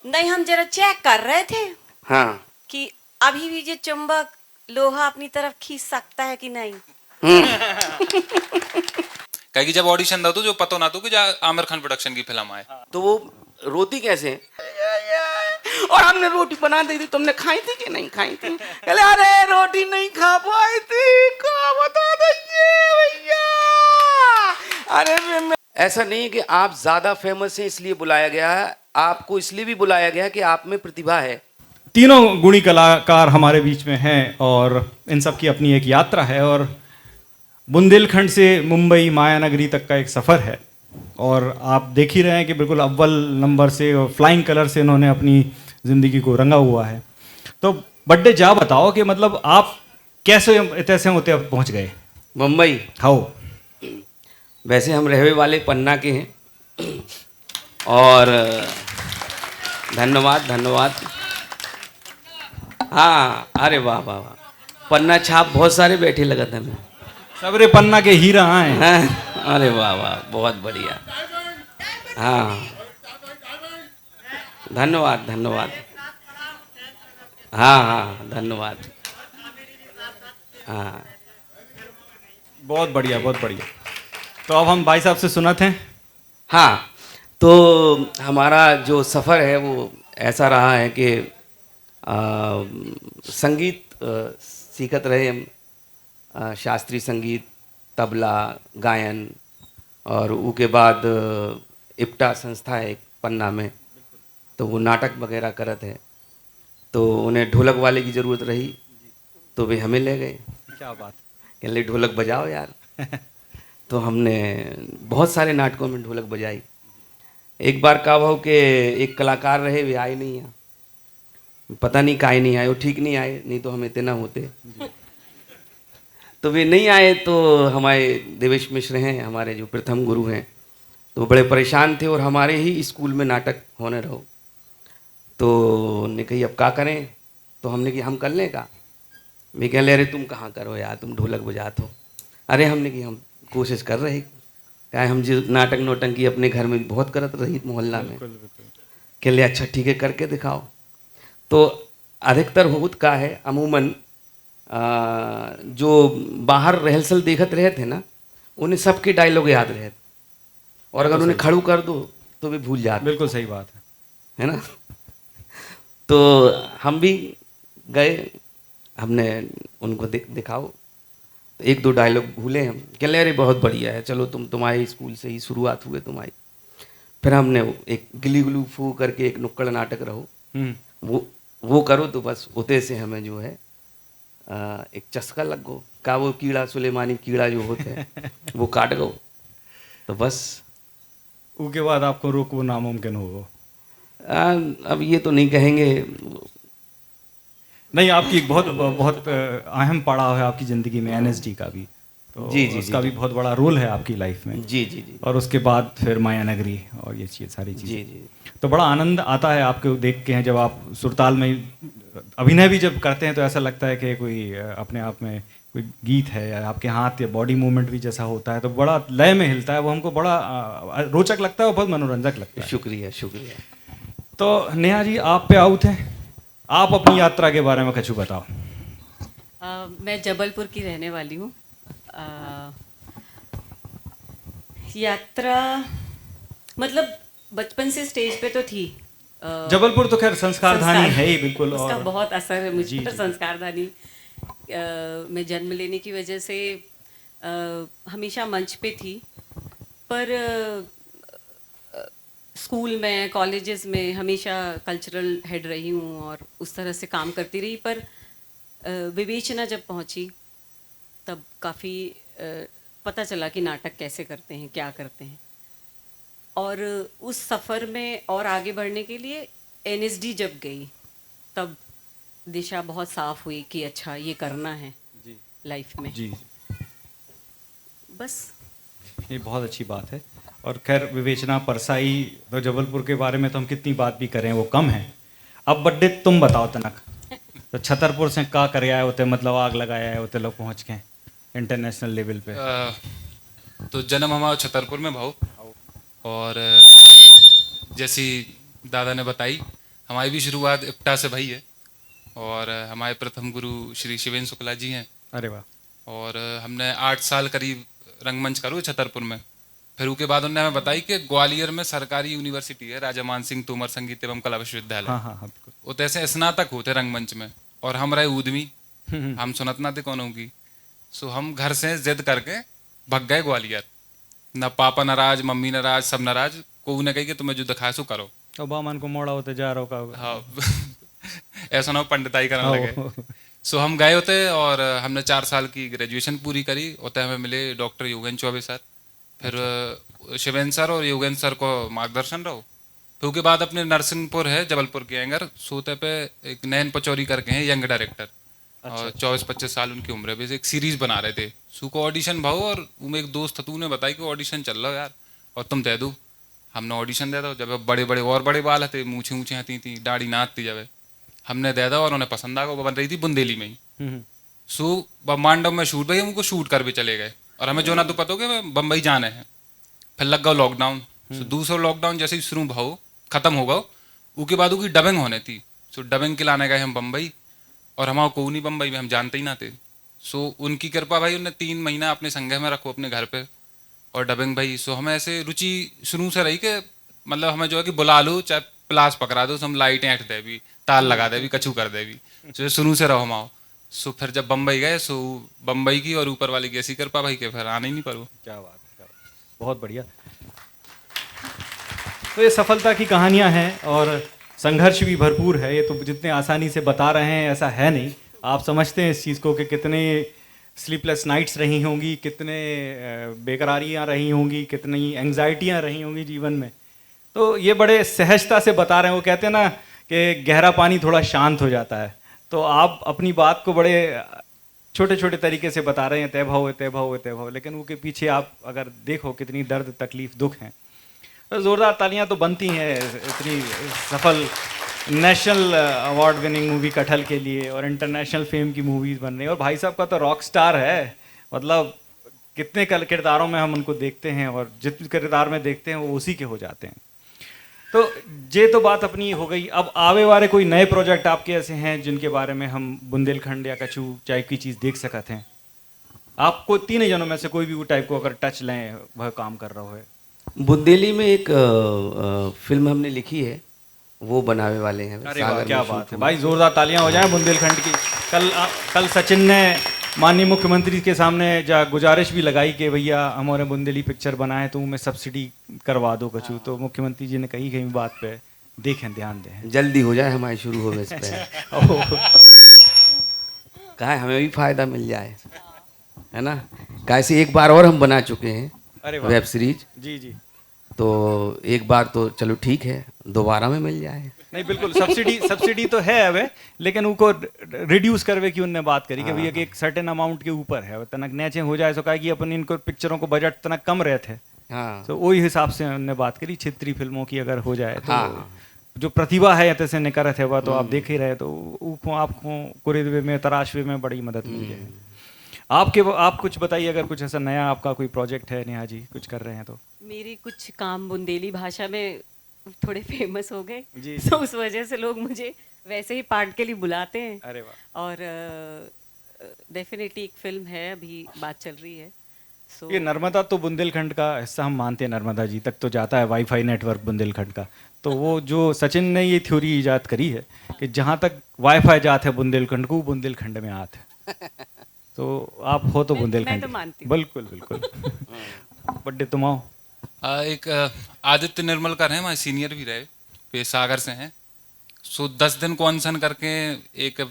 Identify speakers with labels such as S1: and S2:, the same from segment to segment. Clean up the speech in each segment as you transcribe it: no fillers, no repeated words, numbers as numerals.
S1: नहीं, हम जरा चेक कर रहे थे
S2: हाँ।
S1: कि अभी भी जो चुंबक लोहा अपनी तरफ खींच सकता है कि नहीं।
S3: कहे कि जब ऑडिशन दो तो जो पता ना तो कि आमिर खान प्रोडक्शन की फिल्म आए।
S2: तो वो रोती कैसे है? और हमने रोटी बना दी थी, तुमने खाई थी कि नहीं खाई थी? कहले अरे रोटी नहीं खा पाई थी, को बता दीजिए भैया। ऐसा नहीं है कि आप ज्यादा फेमस हैं इसलिए बुलाया गया है, आपको इसलिए भी बुलाया गया है कि आप में प्रतिभा है।
S4: तीनों गुणी कलाकार हमारे बीच में हैं और इन सब की अपनी एक यात्रा है और बुंदेलखंड से मुंबई मायानगरी तक का एक सफ़र है और आप देख ही रहे हैं कि बिल्कुल अव्वल नंबर से और फ्लाइंग कलर से इन्होंने अपनी ज़िंदगी को रंगा हुआ है। तो बड्डे जा बताओ कि मतलब आप कैसे तैसे होते अब पहुंच गए
S2: मुंबई?
S4: खाओ।
S2: वैसे हम रहने वाले पन्ना के हैं और धन्यवाद धन्यवाद। हाँ, अरे वाह वाह वाह, पन्ना छाप बहुत सारे बैठे लगा था मैं।
S4: सबरे पन्ना के हीरा आए।
S2: हाँ, अरे वाह वाह, बहुत बढ़िया। हाँ, धन्यवाद धन्यवाद। हाँ हाँ, धन्यवाद। हाँ,
S4: बहुत बढ़िया बहुत बढ़िया। तो अब हम भाई साहब से सुनते हैं।
S2: हाँ, तो हमारा जो सफ़र है वो ऐसा रहा है कि संगीत सीखत रहे हम, शास्त्रीय संगीत, तबला, गायन, और उसके बाद इप्टा संस्था है एक पन्ना में, तो वो नाटक वगैरह करत है, तो उन्हें ढोलक वाले की ज़रूरत रही तो वे हमें ले गए।
S4: क्या बात।
S2: कह ले ढोलक बजाओ यार। तो हमने बहुत सारे नाटकों में ढोलक बजाई। एक बार का भाव के एक कलाकार रहे, वे आए नहीं यहाँ, पता नहीं काहे नहीं आए, वो ठीक नहीं आए, नहीं तो हम इतना होते। तो वे नहीं आए, तो हमारे देवेश मिश्र हैं, हमारे जो प्रथम गुरु हैं, तो बड़े परेशान थे और हमारे ही स्कूल में नाटक होने रहो। तो उन्होंने कही अब क्या करें, तो हमने कि हम कर लें का। मैं कह ले अरे तुम कहाँ करो यार, तुम ढोलक बजाते हो। अरे हमने कि हम कोशिश कर रहे, क्या हम जो नाटक नोटंकी अपने घर में बहुत करत रही मोहल्ला में। कह ले अच्छा ठीक है, करके दिखाओ। तो अधिकतर होत का है, अमूमन जो बाहर रिहर्सल देखत रहे थे ना, उन्हें सबके डायलॉग याद रहे, और अगर उन्हें खड़ू कर दो तो वे भूल जाते।
S4: बिल्कुल सही बात
S2: है ना। तो हम भी गए, हमने उनको दिखाओ, तो एक दो डायलॉग भूले हम। कह ले अरे बहुत बढ़िया है, चलो तुम्हारे स्कूल से ही शुरुआत हुए तुम्हारी। फिर हमने एक गिली गुलू फू करके एक नुक्कड़ नाटक रहो,
S4: है।
S2: वो करो तो बस उते से हमें जो है एक चस्का लग गो का, वो कीड़ा सुलेमानी कीड़ा जो होता है वो काट गो, तो बस।
S4: उसके बाद आपको रोकना नामुमकिन हो।
S2: अब ये तो नहीं कहेंगे।
S4: नहीं, आपकी एक बहुत बहुत अहम पड़ाव है आपकी ज़िंदगी में एनएसडी का भी, तो
S2: जी जी
S4: उसका
S2: जी,
S4: भी बहुत बड़ा रोल है आपकी लाइफ में।
S2: जी जी जी,
S4: और उसके बाद फिर मायानगरी और ये चीज़ सारी
S2: जी
S4: चीज़ें।
S2: जी।
S4: तो बड़ा आनंद आता है आपको देख के हैं, जब आप सुरताल में अभिनय भी जब करते हैं तो ऐसा लगता है कि कोई अपने आप में कोई गीत है, या आपके हाथ या बॉडी मूवमेंट भी जैसा होता है तो बड़ा लय में हिलता है, वो हमको बड़ा रोचक लगता है और बहुत मनोरंजक लगता है।
S2: शुक्रिया शुक्रिया।
S4: तो नेहा जी, आप पे आउट हैं, आप अपनी यात्रा के बारे में कुछ बताओ।
S1: मैं जबलपुर की रहने वाली हूँ। यात्रा मतलब बचपन से स्टेज पे तो थी।
S4: जबलपुर तो खैर संस्कारधानी है ही बिल्कुल,
S1: उसका
S4: और
S1: बहुत असर है मुझ
S4: जी,
S1: पर।
S4: जी।
S1: संस्कारधानी में जन्म लेने की वजह से हमेशा मंच पे थी, पर स्कूल में, कॉलेजेस में हमेशा कल्चरल हेड रही हूँ और उस तरह से काम करती रही। पर विवेचना जब पहुँची तब काफ़ी पता चला कि नाटक कैसे करते हैं, क्या करते हैं। और उस सफ़र में और आगे बढ़ने के लिए एनएसडी जब गई तब दिशा बहुत साफ हुई कि अच्छा ये करना है लाइफ में।
S4: जी,
S1: बस
S4: ये बहुत अच्छी बात है। और खैर विवेचना, परसाई, तो जबलपुर के बारे में तो हम कितनी बात भी करें वो कम है। अब बड्डे तुम बताओ तनक, तो छतरपुर से का कर आए होते, मतलब आग लगाया है होते लोग पहुँच के इंटरनेशनल लेवल पे।
S3: तो जन्म हमारा छतरपुर में भाव, और जैसी दादा ने बताई हमारी भी शुरुआत इप्टा से भई है और हमारे प्रथम गुरु श्री शिवेंद्र शुक्ला जी हैं।
S4: अरे वाह।
S3: और हमने 8 साल करीब रंगमंच करो छतरपुर में। फिर उसके बाद उन्होंने हमें बताई कि ग्वालियर में सरकारी यूनिवर्सिटी है, राजा मान सिंह तोमर संगीत एवं कला विश्वविद्यालय।
S4: हाँ हाँ हाँ बिल्कुल।
S3: वो तैसे स्नातक होते रंगमंच में और हम रहे ऊदमी, हम सुनत ना थे कौन होगी। सो हम घर से जिद करके भग गए ग्वालियर। न पापा नाराज, मम्मी नाराज, सब नाराज। को ने कही कि तुम्हें जो दिखाए सो करो।
S4: तो बामन को मोड़ा होते जा रहा होगा।
S3: हाँ ऐसा ना हो पंडिताई करने लगे। सो हम गए होते और हमने 4 साल की ग्रेजुएशन पूरी करी। होते हमें मिले डॉक्टर योगेंद्र चौबे सर, फिर शिवेंद्र सर और योगेंद्र सर को मार्गदर्शन रहो। फिर उसके बाद अपने नरसिंहपुर है जबलपुर के एंगर सोते पे एक नैन पचौरी करके हैं यंग डायरेक्टर। और 24-25 साल उनकी उम्र है। एक सीरीज बना रहे थे। सू को ऑडिशन भाव और उनमें एक दोस्त था, तूने बताई कि ऑडिशन चल रहा यार और तुम दे दो। हमने ऑडिशन दे दो। जब बड़े बड़े और बड़े बाल थे, मूछें ऊँचे आती थी, दाढ़ी नाथ थी। जब हमने दे दो और उन्हें पसंद आ गया। वो बन रही थी बुंदेली में ही। सो मांडव में शूट भाई, हम उनको शूट कर भी चले गए और हमें जो ना तो पता हो कि बम्बई जाने हैं। फिर लग गया लॉकडाउन। सो दूसरा लॉकडाउन जैसे ही शुरू भाव खत्म हो गया, उसके बाद उसकी डबिंग होने थी। सो डबिंग के लाने गए हम बम्बई और हमारा को नहीं बम्बई में, हम जानते ही ना थे। सो उनकी कृपा भाई, उन्हें 3 महीना अपने संग्रह में रखो अपने घर पे और डबिंग भाई। सो हमें ऐसे रुचि शुरू से रही कि मतलब हमें जो है कि बुला लो, चाहे प्लास पकड़ा दो, हम लाइटें हट दे भी, ताल लगा दे भी, कछू कर दे भी। सो शुरू से रहो हमाओ। सो फिर जब बम्बई गए, सो बम्बई की और ऊपर वाली की ऐसी कृपा भाई के फिर आने ही नहीं पड़ो।
S4: क्या बात है, क्या बात है। बहुत बढ़िया। तो ये सफलता की कहानियां हैं और संघर्ष भी भरपूर है। ये तो जितने आसानी से बता रहे हैं ऐसा है नहीं। आप समझते हैं इस चीज़ को कि कितने स्लीपलेस नाइट्स रही होंगी, कितने बेकरारियां रही होंगी, कितनी एंग्जाइटियां रही होंगी जीवन में। तो ये बड़े सहजता से बता रहे हैं। वो कहते हैं ना कि गहरा पानी थोड़ा शांत हो जाता है। तो आप अपनी बात को बड़े छोटे छोटे तरीके से बता रहे हैं, तय भाव है, तय भाव है, तय भाव। लेकिन वो के पीछे आप अगर देखो कितनी दर्द, तकलीफ, दुख हैं। तो ज़ोरदार तालियां तो बनती हैं इतनी सफल नेशनल अवार्ड विनिंग मूवी कटहल के लिए और इंटरनेशनल फेम की मूवीज़ बन रही हैं। और भाई साहब का तो रॉक स्टार है। मतलब कितने किरदारों में हम उनको देखते हैं और जिस किरदार में देखते हैं वो उसी के हो जाते हैं। तो ये तो बात अपनी हो गई। अब आवे वाले कोई नए प्रोजेक्ट आपके ऐसे हैं जिनके बारे में हम बुंदेलखंड या कछू चाहे की चीज़ देख सकते हैं? आपको 3 जनों में से कोई भी वो टाइप को अगर टच लें, वह काम कर रहा हो।
S2: बुंदेली में एक फिल्म हमने लिखी है, वो बनावे वाले हैं।
S4: अरे वाह, क्या बात है भाई, जोरदार तालियां हो जाएं बुंदेलखंड की। कल सचिन ने माननीय मुख्यमंत्री के सामने जा गुजारिश भी लगाई कि भैया हमारे बुंदेली पिक्चर बनाए तो मैं सब्सिडी करवा दो कछू। तो मुख्यमंत्री जी ने कही कहीं बात पे देखें, ध्यान दें,
S2: जल्दी हो जाए हमारी शुरू हो इस पे। कहा हमें भी फायदा मिल जाए, है ना। कैसे एक बार और हम बना चुके हैं वेब सीरीज।
S4: जी जी।
S2: तो एक बार तो चलो ठीक है, दोबारा में मिल जाए।
S4: नहीं बिल्कुल, सब्सिडी तो है अब, लेकिन उनको रिड्यूस करवे की उनने बात करी कि भैया कि एक सर्टेन अमाउंट के ऊपर है, तनक नीचे हो जाए। सो कहा कि अपन इनको पिक्चरों को बजट तनक कम रहे थे।
S2: हाँ।
S4: तो वही हिसाब से उनने बात करी। क्षेत्रीय फिल्मों की अगर हो जाए तो जो प्रतिभा है तैसे निकरत है वह तो आप देख ही रहे। तो आपको कुरेदवे में, तराशवे में बड़ी मदद मिल जाए। आप कुछ बताइए, अगर कुछ ऐसा नया आपका कोई प्रोजेक्ट है नेहा जी, कुछ कर रहे हैं तो।
S1: मेरे कुछ काम बुंदेली भाषा में थोड़े फेमस हो गए
S4: जी।
S1: तो उस वजह से लोग मुझे वैसे ही पार्ट के लिए बुलाते हैं।
S4: अरे वाह।
S1: और डेफिनेटली एक फिल्म है, अभी बात चल रही है। सो
S4: ये नर्मदा तो बुंदेलखंड का हिस्सा हम मानते हैं, नर्मदा जी तक तो जाता है वाईफाई नेटवर्क बुंदेलखंड का। तो वो जो सचिन ने ये थ्योरी इजाद करी है कि जहाँ तक वाईफाई जात है बुंदेलखंड को, बुंदेलखंड में आत है। तो आप हो तो बुंदेलखंड।
S1: मैं तो मानती हूँ।
S4: बिल्कुल बिल्कुल। बड्डे तुम आओ।
S3: एक आदित्य निर्मलकर हैं, हमारे सीनियर भी रहे, वे सागर से हैं। सो 10 दिन को अनशन करके एक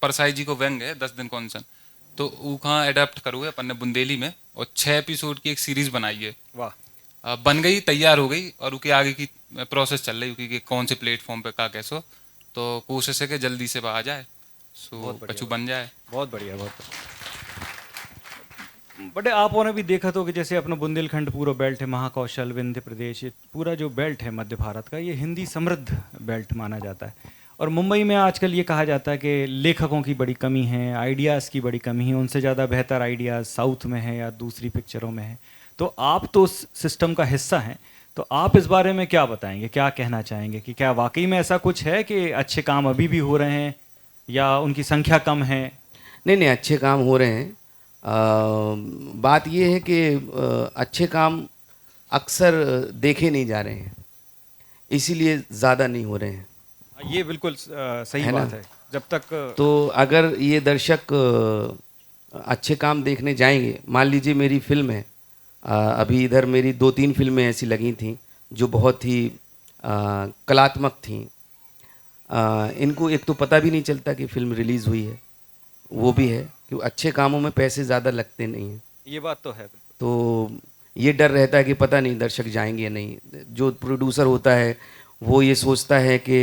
S3: परसाई जी को व्यंग है 10 दिन को अनशन, तो वो कहाँ एडेप्ट करो है अपन ने बुंदेली में और 6 एपिसोड की एक सीरीज बनाई है।
S4: वाह।
S3: बन गई, तैयार हो गई और उसके आगे की प्रोसेस चल रही है कि कौन से प्लेटफॉर्म पे का कैसो। तो कोशिश है कि जल्दी से आ जाए, सो कछु बन जाए।
S4: बहुत बढ़िया, बहुत बढ़िया। बटे आपने भी देखा तो कि जैसे अपना बुंदेलखंड पूरा बेल्ट है, महाकौशल, विंध्य प्रदेश, ये पूरा जो बेल्ट है मध्य भारत का, ये हिंदी समृद्ध बेल्ट माना जाता है। और मुंबई में आजकल ये कहा जाता है कि लेखकों की बड़ी कमी है, आइडियाज़ की बड़ी कमी है, उनसे ज़्यादा बेहतर आइडियाज़ साउथ में है या दूसरी पिक्चरों में है। तो आप तो उस सिस्टम का हिस्सा हैं, तो आप इस बारे में क्या बताएंगे, क्या कहना चाहेंगे कि क्या वाकई में ऐसा कुछ है कि अच्छे काम अभी भी हो रहे हैं या उनकी संख्या कम है?
S2: नहीं नहीं, अच्छे काम हो रहे हैं। बात ये है कि अच्छे काम अक्सर देखे नहीं जा रहे हैं, इसीलिए ज़्यादा नहीं हो रहे हैं,
S4: ये बिल्कुल सही
S2: है ना?
S4: बात है। जब तक
S2: तो अगर ये दर्शक अच्छे काम देखने जाएंगे, मान लीजिए मेरी फिल्म है, अभी इधर मेरी 2-3 फिल्में ऐसी लगी थी जो बहुत ही कलात्मक थी। इनको एक तो पता भी नहीं चलता कि फिल्म रिलीज़ हुई है, वो भी है कि अच्छे कामों में पैसे ज़्यादा लगते नहीं हैं।
S4: ये बात तो है बिल्कुल।
S2: तो ये डर रहता है कि पता नहीं दर्शक जाएंगे या नहीं। जो प्रोड्यूसर होता है वो ये सोचता है कि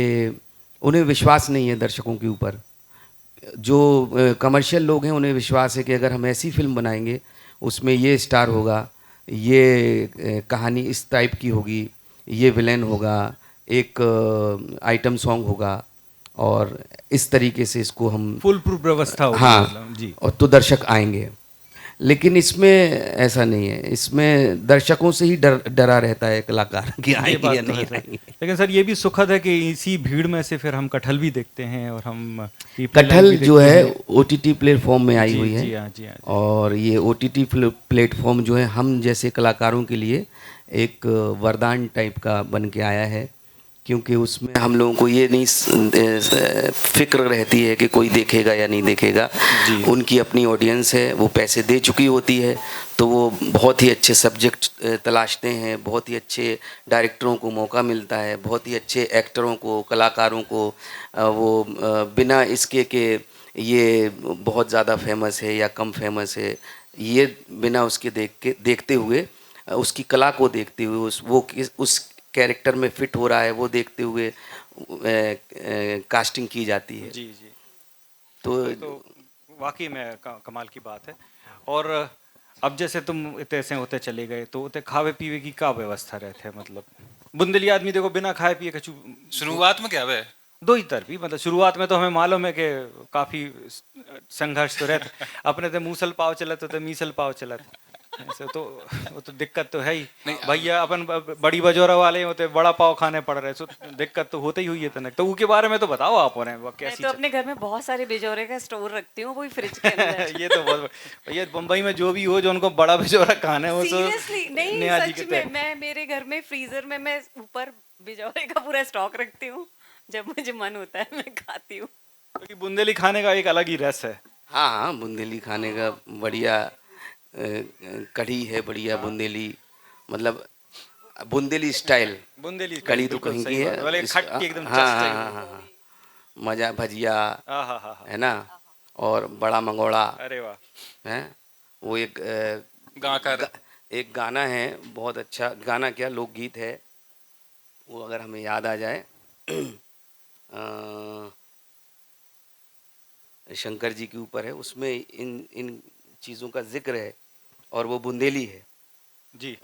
S2: उन्हें विश्वास नहीं है दर्शकों के ऊपर। जो कमर्शियल लोग हैं उन्हें विश्वास है कि अगर हम ऐसी फिल्म बनाएंगे उसमें ये स्टार होगा, ये कहानी इस टाइप की होगी, ये विलेन होगा, एक आइटम सॉन्ग होगा और इस तरीके से इसको हम
S4: फुल प्रूफ व्यवस्था होगी,
S2: हाँ
S4: मतलब, जी।
S2: और तो दर्शक आएंगे। लेकिन इसमें ऐसा नहीं है, इसमें दर्शकों से ही डरा रहता है कलाकार कि
S4: ये
S2: आएंगे
S4: बात
S2: या
S4: तो
S2: नहीं
S4: है सर।
S2: आएंगे।
S4: लेकिन सर ये भी सुखद है कि इसी भीड़ में से फिर हम कटहल भी देखते हैं और हम पीपल लैंड
S2: कटहल
S4: भी
S2: जो
S4: देखते
S2: है
S4: हैं।
S2: ओटीटी प्लेटफॉर्म में आई
S4: जी,
S2: हुई है।
S4: जी हाँ, जी हाँ, जी।
S2: और ये ओटीटी प्लेटफॉर्म जो है हम जैसे कलाकारों के लिए एक वरदान टाइप का बन के आया है, क्योंकि उसमें हम लोगों को ये नहीं फिक्र रहती है कि कोई देखेगा या नहीं देखेगा। उनकी अपनी ऑडियंस है, वो पैसे दे चुकी होती है, तो वो बहुत ही अच्छे सब्जेक्ट तलाशते हैं, बहुत ही अच्छे डायरेक्टरों को मौका मिलता है, बहुत ही अच्छे एक्टरों को, कलाकारों को वो बिना इसके कि ये बहुत ज़्यादा फेमस है या कम फेमस है, ये बिना उसके देखते हुए, उसकी कला को देखते हुए, उस कैरेक्टर में फिट हो रहा है वो देखते हुए कास्टिंग की जाती है।
S4: जी जी।
S2: तो
S4: वाकई में कमाल की बात है। और अब जैसे तुम इतने ऐसे होते चले गए तो उतने खावे पीवे की क्या व्यवस्था रहते है? मतलब बुंदेली आदमी देखो बिना खाए पिए कछु
S3: शुरुआत में क्या है?
S4: दो ही तरफी, मतलब शुरुआत में तो हमें मालूम है कि काफी संघर्ष तो रहता। अपने तो मूसल पाव चलत तो मीसल पाव चलत, ऐसे तो वो तो दिक्कत तो है ही। भैया अपन बड़ी बजोरा वाले होते बड़ा पाव खाने पड़ रहे, सो दिक्कत तो होते ही हुई है तनक। तो उसके बारे में तो बताओ आप, और
S1: मैं
S4: कैसी
S1: तो अपने घर में बहुत सारे बिजोरे का स्टोर रखती हूँ, वही फ्रिज के अंदर।
S4: ये तो बहुत भैया बम्बई में जो भी हो जो उनको बड़ा भिजोरा खाना है वो तो
S1: सीरियसली नहीं,
S4: नेहा जी
S1: सच
S4: के
S1: में
S4: तहत।
S1: मैं मेरे घर में फ्रीजर में मैं ऊपर बिजोरे का पूरा स्टॉक रखती हूँ, जब मुझे मन होता है मैं खाती हूँ।
S4: क्योंकि बुंदेली खाने का एक अलग ही रस है।
S2: हाँ हाँ, बुंदेली खाने का बढ़िया कढ़ी है, बढ़िया बुंदेली, मतलब बुंदेली स्टाइल
S4: बुंदेली
S2: कढ़ी तो
S4: बिल्कुल
S2: कहीं
S4: सही
S2: की
S4: बात
S2: है।
S4: है, वाले खट्टी एकदम
S2: हाँ
S4: चस्टा
S2: हाँ
S4: एकदम।
S2: हाँ हाँ, मजा भजिया
S4: हाँ।
S2: है ना, और बड़ा मंगोड़ा
S4: अरे वाह।
S2: है। वो एक
S3: गाकर
S2: एक गाना है, बहुत अच्छा गाना, क्या लोकगीत है वो, अगर हमें याद आ जाए शंकर जी के ऊपर है, उसमें इन चीज़ों का जिक्र है और वो बुंदेली है
S4: जी।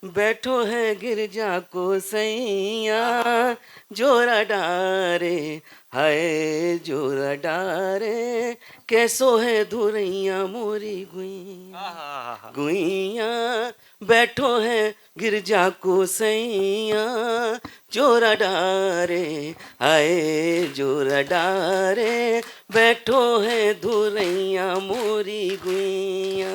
S2: बैठो है गिरजा को सैया, जोरा डारे हाय जोरा डारे, कैसो है धुरैया मोरी गुइया गुइया, बैठो है गिरजा को सैया, जोरा डारे हाय जोरा डारे, बैठो है धुरैया मोरी गुइया,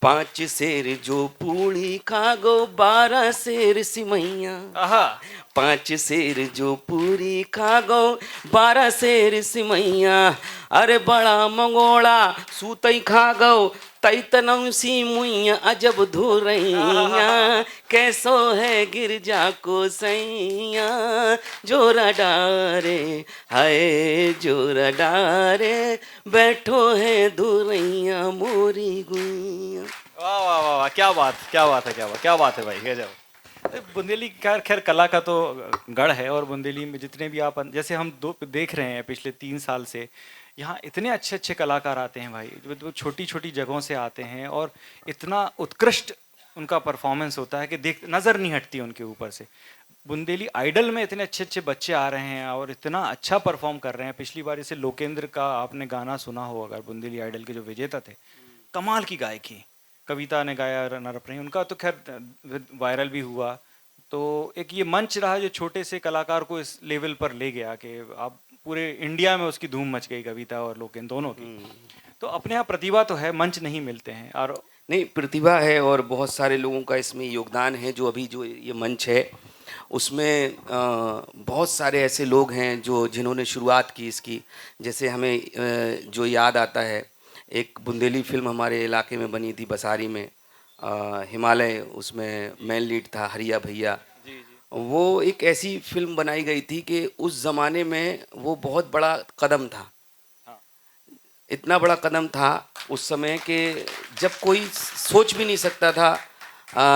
S2: 5 शेर जो पूड़ी खागो 12 शेर सिमैया, 5 शेर जो पूरी खागो 12 शेर सिमैया, अरे बड़ा मंगोड़ा सूतई खागो तई तनौसी मुइया, अजब धुरैया कैसो है गिरजा को सैया, जोरा डारे हाय जोरा डारे, बैठो है धुरैया मोरी गुइया।
S4: वाह वाह वाह वाह, क्या बात है, क्या बात है, क्या बात है भाई, गजब। बुंदेली खैर कला का तो गढ़ है। और बुंदेली में जितने भी आप जैसे हम देख रहे हैं पिछले 3 साल से, यहाँ इतने अच्छे अच्छे कलाकार आते हैं भाई, जो छोटी छोटी जगहों से आते हैं और इतना उत्कृष्ट उनका परफॉर्मेंस होता है कि नज़र नहीं हटती उनके ऊपर से। बुंदेली आइडल में इतने अच्छे अच्छे बच्चे आ रहे हैं और इतना अच्छा परफॉर्म कर रहे हैं। पिछली बार जैसे लोकेंद्र का आपने गाना सुना हो, अगर बुंदेली आइडल के जो विजेता थे, कमाल की गायकी, कविता ने गाया नरप्रेम, उनका तो खैर वायरल भी हुआ। तो एक ये मंच रहा जो छोटे से कलाकार को इस लेवल पर ले गया कि आप पूरे इंडिया में उसकी धूम मच गई, कविता और लोकेन दोनों की। तो अपने यहाँ प्रतिभा तो है, मंच नहीं मिलते हैं। और
S2: नहीं, प्रतिभा है और बहुत सारे लोगों का इसमें योगदान है। जो अभी जो ये मंच है उसमें बहुत सारे ऐसे लोग हैं जो जिन्होंने शुरुआत की इसकी। जैसे हमें जो याद आता है, एक बुंदेली फिल्म हमारे इलाके में बनी थी बसारी में, हिमालय, उसमें मेन लीड था हरिया भैया। वो एक ऐसी फिल्म बनाई गई थी कि उस ज़माने में वो बहुत बड़ा कदम था। इतना बड़ा कदम था उस समय कि जब कोई सोच भी नहीं सकता था।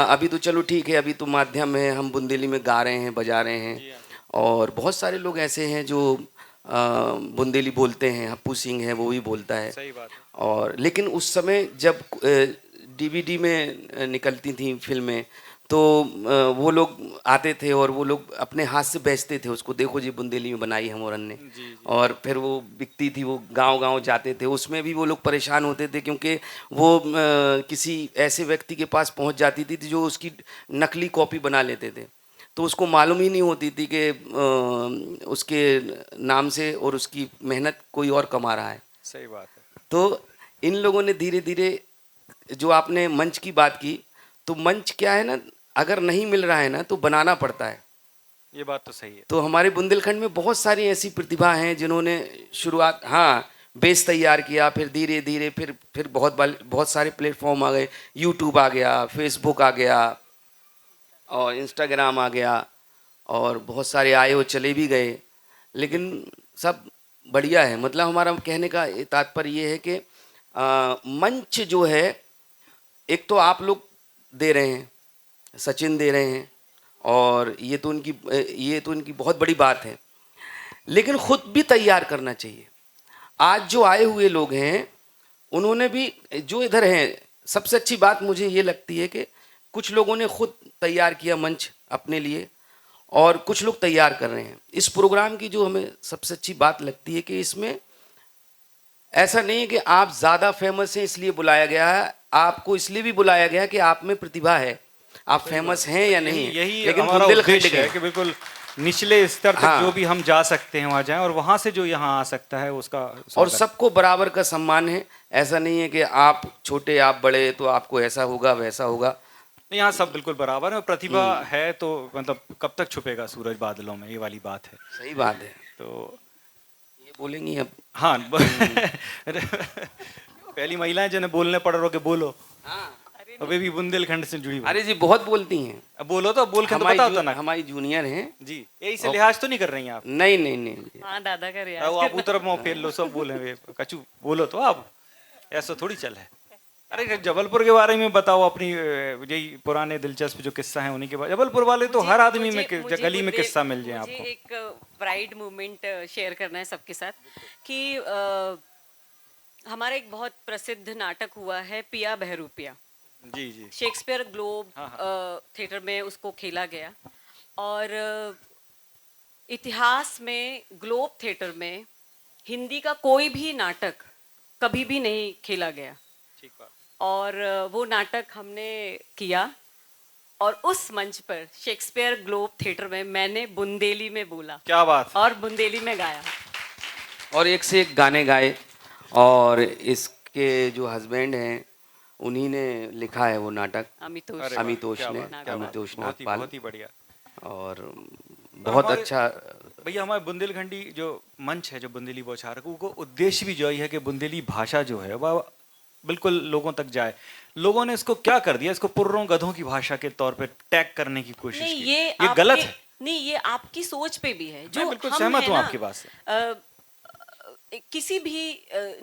S2: अभी तो चलो ठीक है, अभी तो माध्यम है, हम बुंदेली में गा रहे हैं, बजा रहे हैं, और बहुत सारे लोग ऐसे हैं जो बुंदेली बोलते हैं। हप्पू सिंह है, वो भी बोलता है।
S4: सही बात है।
S2: और लेकिन उस समय जब डीवीडी में निकलती थी फिल्में, तो वो लोग आते थे और वो लोग अपने हाथ से बेचते थे उसको, देखो जी बुंदेली में बनाई हम औरन ने। और फिर वो बिकती थी, वो गांव-गांव जाते थे। उसमें भी वो लोग परेशान होते थे क्योंकि वो किसी ऐसे व्यक्ति के पास पहुंच जाती थी जो उसकी नकली कॉपी बना लेते थे। तो उसको मालूम ही नहीं होती थी कि उसके नाम से और उसकी मेहनत कोई और कमा रहा है।
S4: सही बात है।
S2: तो इन लोगों ने धीरे धीरे, जो आपने मंच की बात की, तो मंच क्या है ना, अगर नहीं मिल रहा है ना तो बनाना पड़ता है।
S4: ये बात तो सही है।
S2: तो हमारे बुंदेलखंड में बहुत सारी ऐसी प्रतिभा हैं जिन्होंने शुरुआत, हाँ, बेस तैयार किया, फिर धीरे धीरे फिर बहुत सारे प्लेटफॉर्म आ गए। यूट्यूब आ गया, फेसबुक आ गया और इंस्टाग्राम आ गया, और बहुत सारे आए और चले भी गए, लेकिन सब बढ़िया है। मतलब हमारा कहने का तात्पर्य ये है कि मंच जो है, एक तो आप लोग दे रहे हैं, सचिन दे रहे हैं, और ये तो उनकी बहुत बड़ी बात है, लेकिन खुद भी तैयार करना चाहिए। आज जो आए हुए लोग हैं उन्होंने भी, जो इधर हैं, सबसे अच्छी बात मुझे ये लगती है कि कुछ लोगों ने खुद तैयार किया मंच अपने लिए, और कुछ लोग तैयार कर रहे हैं। इस प्रोग्राम की जो हमें सबसे अच्छी बात लगती है कि इसमें ऐसा नहीं है कि आप ज़्यादा फेमस हैं इसलिए बुलाया गया है, आपको इसलिए भी बुलाया गया है कि आप में प्रतिभा है, आप फेमस हैं या नहीं।
S4: यही
S2: लेकिन
S4: हमारा
S2: बुंदेलखंड
S4: उद्देश्य है कि बिल्कुल निचले स्तर तक
S2: हाँ।
S4: जो भी हम जा सकते हैं वहाँ जाएं, और वहाँ से जो यहाँ आ सकता है उसका
S2: और
S4: स्वागत।
S2: सबको बराबर का सम्मान है। ऐसा नहीं है कि आप छोटे आप बड़े तो आपको ऐसा होगा वैसा होगा।
S4: नहीं, यहाँ सब बिल्कुल बराबर है। प्रतिभा है तो मतलब कब तक छुपेगा सूरज बादलों में, ये वाली बात है।
S2: सही बात है।
S4: तो
S2: ये बोलेंगी अब।
S4: हाँ पहली महिलाएं जिन्हें बोलने पड़ रहा हो कि बोलो, अभी भी बुंदेलखंड से जुड़ी हुई।
S2: अरे जी बहुत बोलती हैं।
S4: अब बोलो तो, बोल के तो पता होता ना।
S2: हमारी जूनियर हैं
S4: जी, यही से लिहाज तो नहीं कर रही हैं आप?
S2: नहीं नहीं नहीं।
S1: हाँ दादा का रियाज
S4: अब आप उतर मुँह फेर लो, सब बोले कचू बोलो तो आप, ऐसा थोड़ी चल है। अरे जबलपुर के बारे में बताओ, अपनी यही पुराने दिलचस्प जो किस्सा है उन्हीं के बारे। जबलपुर वाले तो हर आदमी में गली में किस्सा मिल जाए आपको।
S1: मुझे एक प्राइड मोमेंट शेयर करना है सबके साथ कि हमारा एक बहुत प्रसिद्ध नाटक हुआ है पिया बहरूपिया।
S4: जी जी।
S1: शेक्सपियर ग्लोब थिएटर में उसको खेला गया, और इतिहास में ग्लोब थिएटर में हिंदी का कोई भी नाटक कभी भी नहीं खेला गया।
S4: ठीक बात।
S1: और वो नाटक हमने किया, और उस मंच पर शेक्सपियर ग्लोब थिएटर में मैंने बुंदेली में बोला।
S4: क्या बात।
S1: और बुंदेली में गाया,
S2: और एक से एक गाने गाए। और इसके जो हस्बैंड हैं उन्हीं ने लिखा है वो नाटक,
S1: अमितोष
S2: अमितोष
S4: क्या
S2: ने,
S4: बात, क्या बात।
S2: अमितोष
S4: बहुत
S2: नागपाल।
S4: ही बढ़िया।
S2: और बहुत
S4: हमारे-
S2: अच्छा।
S4: भैया हमारे बुंदेलखंडी जो मंच है, जो बुंदेली बौछार को उद्देश्य भी जो है कि बुंदेली भाषा जो है वह बिल्कुल लोगों तक जाए। लोगों ने इसको क्या कर दिया, इसको पुर्रों गधों की भाषा के तौर पे टैग करने की कोशिश
S1: नहीं,
S4: की।
S1: ये
S4: गलत है।
S1: नहीं, ये आपकी सोच पे भी है। जो
S4: मैं बिल्कुल
S1: हम
S4: सहमत
S1: हैं
S4: हूँ
S1: ना,
S4: आपकी बात से।
S1: किसी भी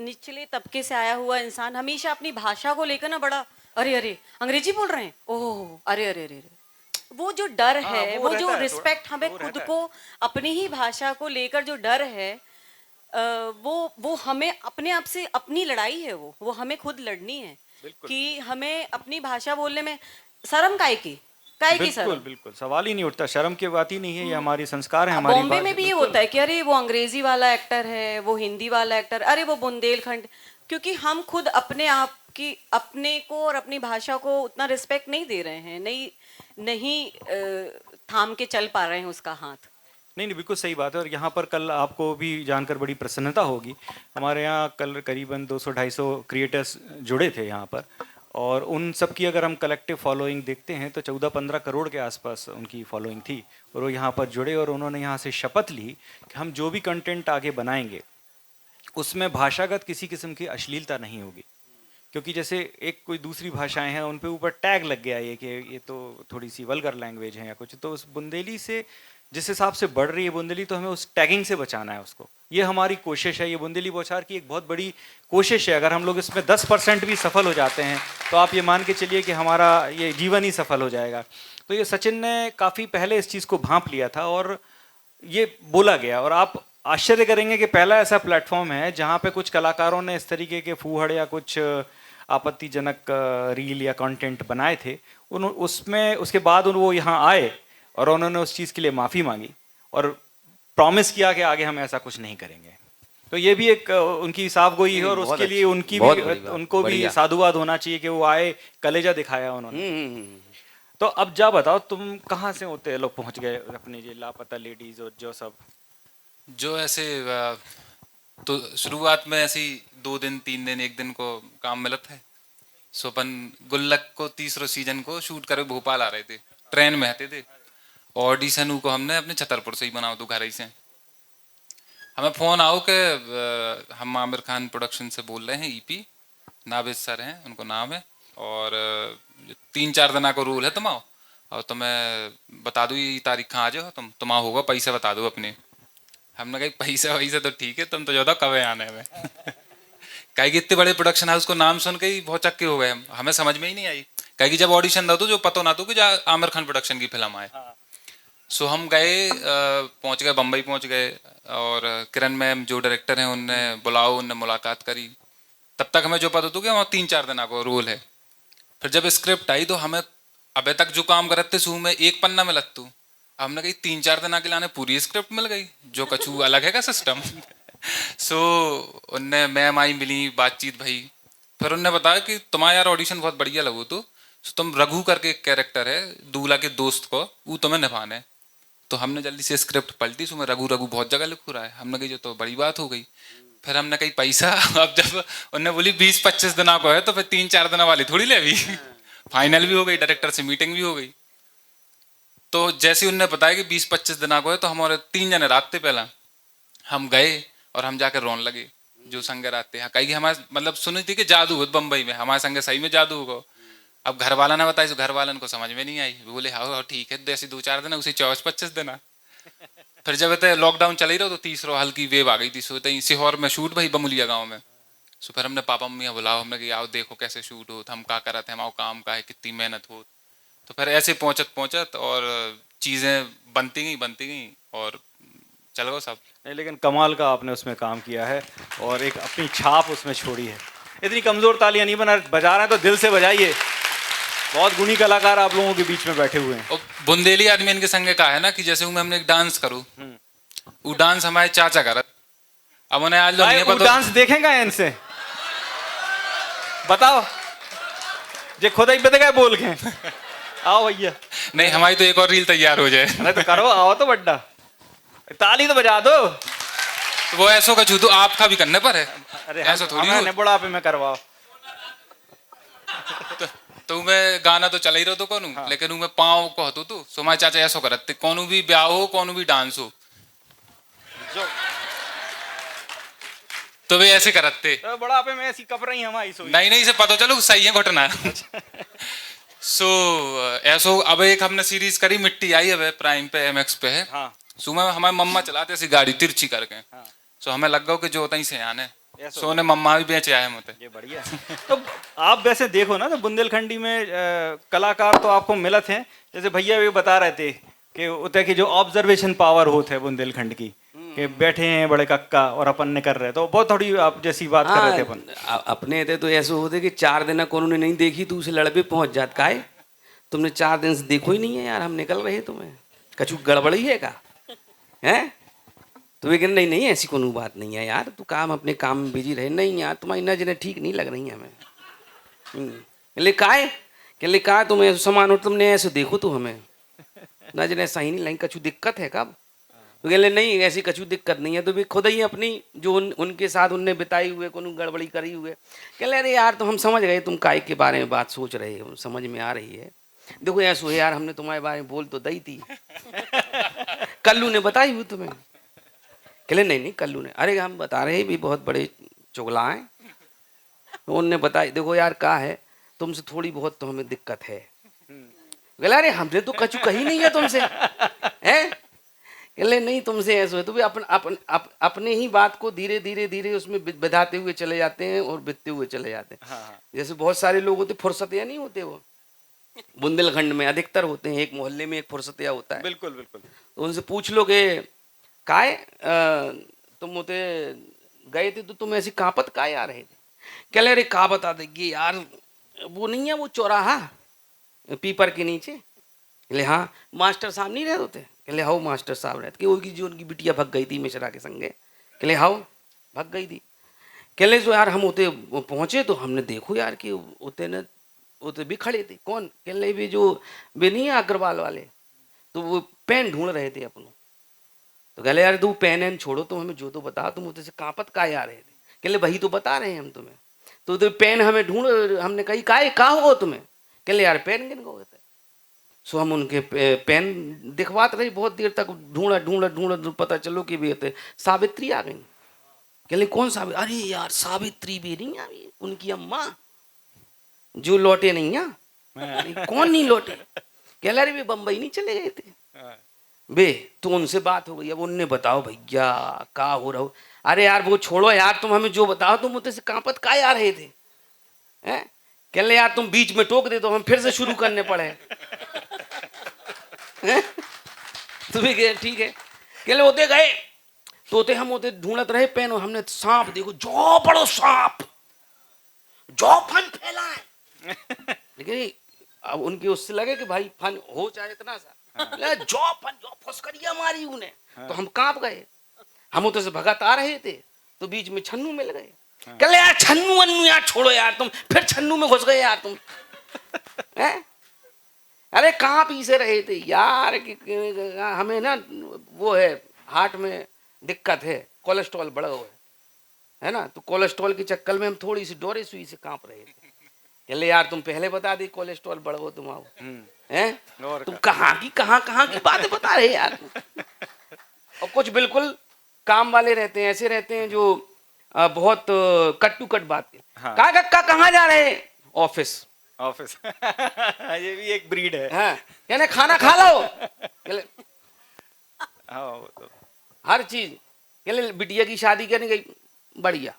S1: निचले तबके से आया हुआ इंसान हमेशा अपनी भाषा को लेकर ना बड़ा, अरे अरे अंग्रेजी बोल रहे हैं, ओह अरे अरे अरे, वो जो डर है,
S4: वो
S1: वो जो
S4: रहता है
S1: रिस्पेक्ट
S4: थोड़ा,
S1: हमें
S4: वो
S1: खुद
S4: रहता है।
S1: को अपनी ही भाषा को लेकर जो डर है, वो हमें अपने आप से, अपनी लड़ाई है वो हमें खुद लड़नी है कि हमें अपनी भाषा बोलने में शर्म काहे की
S4: बिल्कुल
S1: शर्म।
S4: बिल्कुल सवाल ही नहीं उठता, शर्म की बात ही नहीं है। ये हमारी संस्कार है, हमारी
S1: बॉम्बे में भी ये होता है कि अरे वो अंग्रेजी वाला एक्टर है, वो हिंदी वाला एक्टर, अरे वो बुंदेलखंड, क्योंकि हम खुद अपने आप कि अपने को और अपनी भाषा को उतना रिस्पेक्ट नहीं दे रहे हैं, नहीं नहीं थाम के चल पा रहे हैं उसका हाथ।
S4: नहीं नहीं, बिल्कुल सही बात है। और यहाँ पर कल आपको भी जानकर बड़ी प्रसन्नता होगी, हमारे यहाँ कल करीबन 200-250 क्रिएटर्स जुड़े थे यहाँ पर, और उन सब की अगर हम कलेक्टिव फॉलोइंग देखते हैं तो 14-15 करोड़ के आसपास उनकी फॉलोइंग थी। और वो यहाँ पर जुड़े और उन्होंने यहाँ से शपथ ली कि हम जो भी कंटेंट आगे बनाएंगे उसमें भाषागत किसी किस्म की अश्लीलता नहीं होगी। क्योंकि जैसे एक कोई दूसरी भाषाएं हैं उन पे ऊपर टैग लग गया ये कि ये तो थोड़ी सी वल्गर लैंग्वेज है या कुछ, तो उस बुंदेली से जिस हिसाब से बढ़ रही है बुंदेली, तो हमें उस टैगिंग से बचाना है उसको। ये हमारी कोशिश है, ये बुंदेली बौछार की एक बहुत बड़ी कोशिश है। अगर हम लोग इसमें 10% भी सफल हो जाते हैं तो आप ये मान के चलिए कि हमारा ये जीवन ही सफल हो जाएगा। तो ये सचिन ने काफ़ी पहले इस चीज़ को भांप लिया था और ये बोला गया, और आप आश्चर्य करेंगे कि पहला ऐसा प्लेटफॉर्म है जहाँ पे कुछ कलाकारों ने इस तरीके के फूहड़ या कुछ आपत्तिजनक रील या कंटेंट बनाए थे। उसमें उसके बाद वो यहाँ आए और उन्होंने उस चीज़ के लिए माफ़ी मांगी और प्रॉमिस किया कि आगे हम ऐसा कुछ नहीं करेंगे। तो ये भी एक उनकी साफगोई है और उसके लिए उनकी भी उनको भी साधुवाद होना चाहिए कि वो आए, कलेजा दिखाया उन्होंने। तो अब जा बताओ, तुम कहाँ से होते लोग पहुँच गए अपनी ये लापता लेडीज और जो सब?
S3: जो ऐसे तो शुरुआत में ऐसे ही 2 दिन 3 दिन 1 दिन को काम मिला था। सो अपन गुल्लक को तीसरे सीजन को शूट करे भोपाल आ रहे थे, ट्रेन में आते थे। ऑडिशन को हमने अपने छतरपुर से ही बनाओ तो घर ही से हमें फ़ोन आओ कि हम आमिर खान प्रोडक्शन से बोल रहे हैं, ईपी नाबिज सर हैं उनको नाम है, और 3-4 दिन का रूल है तुम्हारा, और तुम्हें बता दो ये तारीख कहाँ आ जाओ, तुम्हारा होगा, पैसे बता दो अपने। हमने कहा पैसा वैसा तो ठीक है, तुम तो ज़्यादा कब आने में कहे कि इतने बड़े प्रोडक्शन हाउस को नाम सुन के ही बहुत चक्के हो गए हम, हमें समझ में ही नहीं आई। कहे कि जब ऑडिशन दो तो जो पता ना तो कि आमिर खान प्रोडक्शन की फिल्म आए। सो हम गए, पहुंच गए, बम्बई पहुंच गए, और किरण मैम जो डायरेक्टर हैं उनने बुलाओ, उनने मुलाकात करी। तब तक हमें जो पता तो कि वहाँ 3-4 दिन को रोल है। फिर जब स्क्रिप्ट आई तो हमें अभी तक जो काम करते शुरू में 1 पन्ना में लत्तू, हमने कही 3-4 दिन के लाने पूरी स्क्रिप्ट मिल गई, जो कछू अलग है का सिस्टम सो उनने मैम आई, मिली, बातचीत भाई। फिर उनने बताया कि तुम्हारा यार ऑडिशन बहुत बढ़िया लगो, तो तुम रघु करके एक कैरेक्टर है दूल्हा के दोस्त को, वो तुम्हें निभाना है। तो हमने जल्दी से स्क्रिप्ट पलटी, उसमें रघु रघु बहुत जगह लिख रहा है। हमने कही जो तो बड़ी बात हो गई। फिर हमने कही पैसा, अब जब उनने बोली 20-25 दिन को है तो फिर 3-4 दिन वाली थोड़ी ले अभी फाइनल भी हो गई, डायरेक्टर से मीटिंग भी हो गई। तो जैसे उनने बताया कि 20-25 दिन को है तो हमारे 3 जने रात थे पहला हम गए और हम जाकर रोन लगे जो संग रात थे। कहीं हमारे मतलब सुनी थी कि जादू हो बम्बई में, हमारे संग सही में जादू होगा। अब घर वाला ने बताई तो घर वालन को समझ में नहीं आई, बोले हाँ ठीक है, जैसे 2-4 दिन उसे 24-25 दिन। फिर जब लॉकडाउन चल ही रहा तो तीसरा हल्की वेव आ गई थी। सोते ही सिहोर में शूट भाई बमुलिया गाँव में। सो फिर हमने पापा मम्मी बुलाओ, हमने कि आओ देखो कैसे शूट हो, हम क्या कर रहे थे, हमारा काम का है, कितनी मेहनत हो। तो फिर ऐसे पहुँचत और चीज़ें बनती गई और चल गो सब।
S4: नहीं, लेकिन कमाल का आपने उसमें काम किया है और एक अपनी छाप उसमें छोड़ी है। इतनी कमज़ोर तालियां नहीं बजा रहे हैं तो दिल से बजाइए। बहुत गुणी कलाकार आप लोगों के बीच में बैठे हुए हैं।
S3: और बुंदेली आदमी इनके संग का है ना कि जैसे हमने एक डांस करूँ, वो डांस हमारे चाचा करत, अब उन्हें आज
S4: वो डांस देखेंगे इनसे बताओ जे खुद ही बता बोल के आओ भैया।
S3: नहीं, हमारी तो एक और रील तैयार हो जाए।
S4: अरे तो करो, आओ तो बड्डा, ताली तो बजा दो।
S3: तो वो ऐसो का छूतू आपका भी करने पर है।
S4: अरे
S3: ऐसा थोड़ी हो,
S4: बुढ़ापे में करवाओ।
S3: तो मैं गाना तो चला ही रहो तो कौन हूँ, लेकिन मैं पाँव को हतू तू सो हमारे चाचा ऐसो करते, कौन भी ब्याह हो कौन भी डांस हो तो वे ऐसे करते।
S4: तो बुढ़ापे में ऐसी कप रही हमारी सोई।
S3: नहीं से पता चलो सही है घटना। सो ऐसो अब एक हमने सीरीज करी, मिट्टी आई है प्राइम पे, MX पे है।
S4: हाँ।
S3: सो मैं हमारे मम्मा चलाते ऐसी गाड़ी तिरछी करके। हाँ। सो हमें लग गया कि जो तहीं से आने, सो ने मम्मा भी बेचे आए होते।
S4: ये बढ़िया। तो आप वैसे देखो ना तो बुंदेलखंडी में कलाकार तो आपको मिलत हैं, जैसे भैया भी बता रहे थे कि उतने की जो ऑब्जर्वेशन पावर होते है बुंदेलखंड की, कि बैठे हैं बड़े कक्का और अपन ने कर रहे, तो बहुत थोड़ी आप जैसी बात कर रहे थे अपन।
S2: अपने थे तो ऐसे होते कि 4 दिन को उन्होंने नहीं देखी तो उसे लड़बे पहुंच जात का है, तुमने 4 दिन से देखो ही नहीं है यार, हम निकल रहे तुम्हें कछु गड़बड़ी है का है। तो वे कहने नहीं ऐसी कोई बात नहीं है यार, तू काम अपने काम में बिजी रहे। नहीं यार तुम्हारी नजरें ठीक नहीं लग रही हैं हमें। कहले काय, कहले का तुम ऐसे सामान और तुमने ऐसे देखो तो हमें नजरें सही नहीं लाइन, कछु दिक्कत है कब? तो कहले नहीं ऐसी कछु दिक्कत नहीं है, तो भी खुद ही अपनी जो उनके साथ उनने बिताई हुए कोनो गड़बड़ी करी हुए। कहले अरे यार तो हम समझ गए तुम काय के बारे में बात सोच रहे हो, समझ में आ रही है। देखो ऐसो है यार हमने तुम्हारे बारे में बोल तो दी थी, कल्लू ने बताई हुई तुम्हें? कहले नहीं नहीं कल्लू ने, अरे हम बता रहे भी बहुत बड़े चुगला हैं। तो उनने बताई देखो यार का है तुमसे थोड़ी बहुत तो हमें दिक्कत है। कहला अरे हमने तो कछु कही नहीं है तुमसे, हैं? कहले नहीं तुमसे ऐसा है, तो भी अपने ही बात को धीरे धीरे धीरे उसमें बिधाते हुए चले जाते हैं और बितते हुए चले जाते हैं।
S4: हाँ।
S2: जैसे बहुत सारे लोग होते फुर्सतिया नहीं होते, वो बुंदेलखंड में अधिकतर होते हैं, एक मोहल्ले में एक फुर्सतिया होता है।
S4: बिल्कुल बिल्कुल।
S2: तो उनसे पूछ लो कि काय तुम होते गए थे तो तुम ऐसी कापत काय आ रहे थे? कहले अरे का बता देगी यार, वो नहीं है वो चौराहा पीपर के नीचे? कहले हाँ मास्टर साहब नहीं रहे होते? कहले हाउ मास्टर साहब रहते कि उनकी जो उनकी बिटिया भग गई थी मिश्रा के संगे। कहले हाउ भग गई थी? कहले जो यार हम होते पहुंचे तो हमने देखो यार कि होते न होते भी खड़े थे। कौन? कहले भी जो वे नहीं है अग्रवाल वाले, तो वो पेन ढूंढ रहे थे अपनों। तो कहले यार तू पेन एन छोड़ो, तुम हमें जो तो बता, तुम होते से कांपत काय आ रहे थे? कहले वही तो बता रहे हैं हम तुम्हें। तो पेन हमें ढूंढ, हमने कही काय का हो तुम्हें? कहले यार पेन गिन गए थे। सो हम उनके पेन दिखवाते रहे बहुत देर तक, ढूंढा ढूंढा ढूंढा, पता चलो कि भी सावित्री आ गई। कहले कौन सावित्री? अरे यार सावित्री भी नहीं आई, उनकी अम्मा जो लौटे नहीं है। कौन नहीं लौटे? कहले अरे वे बम्बई नहीं चले गए थे बे, तो उनसे बात हो गई। अब उनने बताओ भैया का हो रहा हो? अरे यार वो छोड़ो यार, तुम हमें जो बताओ, तुम मुझसे कांपत काय आ रहे थे? हैं? कहले यार तुम बीच में टोक दे तो हम फिर से शुरू करने पड़े। तुम्हें कहे ठीक है। कहले होते गए तो होते हम होते ढूंढत रहे पेन, और हमने सांप देखो, जो बड़ो सांप जो फन फैला है। लेकिन अब उनकी उससे लगे कि भाई फन हो चाहे इतना सा, जो फन जो फुसकरिया मारी उन्हें, तो हम कांप गए। हम उधर से भगत आ रहे थे तो बीच में छन्नू मिल गए। कहले यार छन्नू अन्नू यार छोड़ो यार, तुम फिर छन्नू में घुस गए यार तुम। हैं? अरे कहाँ पीछे रहे थे यार कि हमें ना वो है हार्ट में दिक्कत है, कोलेस्ट्रॉल बढ़ा हुआ है ना, तो कोलेस्ट्रॉल के चक्कर में हम थोड़ी सी डोरे सुई से कांप रहे थे। कहले यार तुम पहले बता दी कोलेस्ट्रॉल बढ़ा हो तुम आओ, हैं? तुम कहाँ की बातें बता रहे यार। और कुछ बिल्कुल काम वाले रहते हैं, ऐसे रहते हैं जो बहुत कट टू कट बात।
S4: हाँ।
S2: कहाँ जा रहे हैं? ऑफिस।
S4: ऑफिस। ये भी एक ब्रीड है।
S2: हाँ, कहने खाना खा लो। कहले
S4: हाँ वो तो
S2: हर चीज। कहले बिटिया की शादी करने गई, बढ़िया,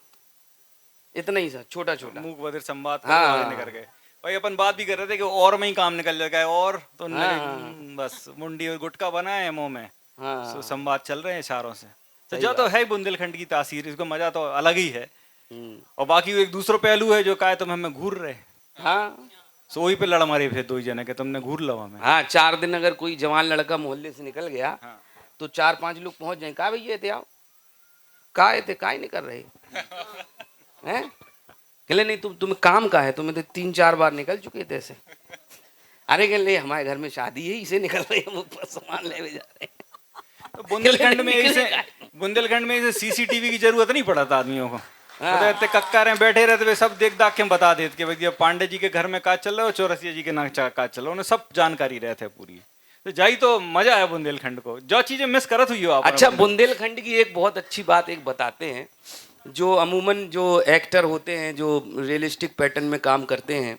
S2: इतना ही सा छोटा छोटा
S4: मूक बधिर संवाद
S2: हाँ।
S4: आगे निकल गए। भाई अपन बात भी कर रहे थे कि और में ही काम निकल जाएगा, और तो
S2: हाँ।
S4: बस मुंडी और गुटका बना है मुंह में।
S2: हाँ।
S4: सो संवाद चल रहे हैं इशारों से। तो
S2: सही
S4: जो तो
S2: बात।
S4: है बुंदेलखंड की तासीर, इसको मजा तो अलग ही है।
S2: हम्म।
S4: और बाकी वो एक दूसरा पहलू है जो कहा तुम हमें घूर रहे।
S2: हाँ
S4: सो वही पे लड़ मारी फिर दो ही जने के तुमने घूर लो हमें।
S2: हाँ, 4 दिन अगर कोई जवान लड़का मोहल्ले से निकल गया
S4: हाँ।
S2: तो 4-5 लोग पहुंच जाए, कहा भैया थे आओ, का थे काय नहीं कर रहे हैं? कहले नहीं तुम्हें काम का है, तुम्हें तो 3-4 बार निकल चुके थे ऐसे। अरे कहले हमारे घर में शादी है, इसे निकल रहे हैं, ऊपर सामान ले जा रहे हैं।
S4: तो बुंदेलखंड में इसे सीसीटीवी की जरूरत नहीं पड़ा था आदमियों को।
S2: हाँ।
S4: तो कक्का रहे बैठे रहते वे सब देख दाख के बता देते कि भैया पांडे जी के घर में का चल रहा है और चौरसिया जी के ना का चल रहा है, उन्हें सब जानकारी रहते पूरी। तो जाई तो मजा आया बुंदेलखंड को, जो चीजें मिस करत हुई हो आप।
S2: अच्छा, बुंदेलखंड की एक बहुत अच्छी बात एक बताते हैं, जो अमूमन जो एक्टर होते हैं जो रियलिस्टिक पैटर्न में काम करते हैं,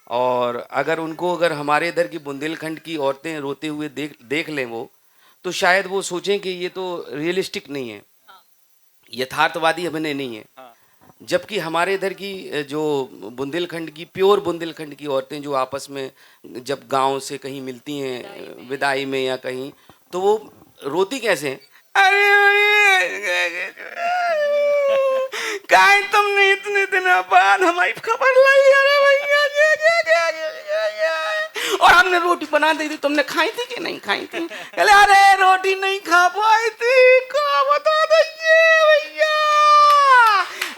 S2: और अगर हमारे इधर की बुंदेलखंड की औरतें रोते हुए देख लें वो, तो शायद वो सोचें कि ये तो रियलिस्टिक नहीं है, यथार्थवादी अभिनय नहीं है। जबकि हमारे इधर की जो बुंदेलखंड की प्योर बुंदेलखंड की औरतें जो आपस में जब गांव से कहीं मिलती हैं विदाई में या कहीं, तो वो रोती कैसे हैं? अरे काहे तुमने इतने दिनों बाद हमारी खबर लाई? अरे भैया और हमने रोटी बना दी थी, तुमने खाई थी कि नहीं खाई थी? कहले अरे रोटी नहीं खा पाई थी, का बता दीजिए भैया।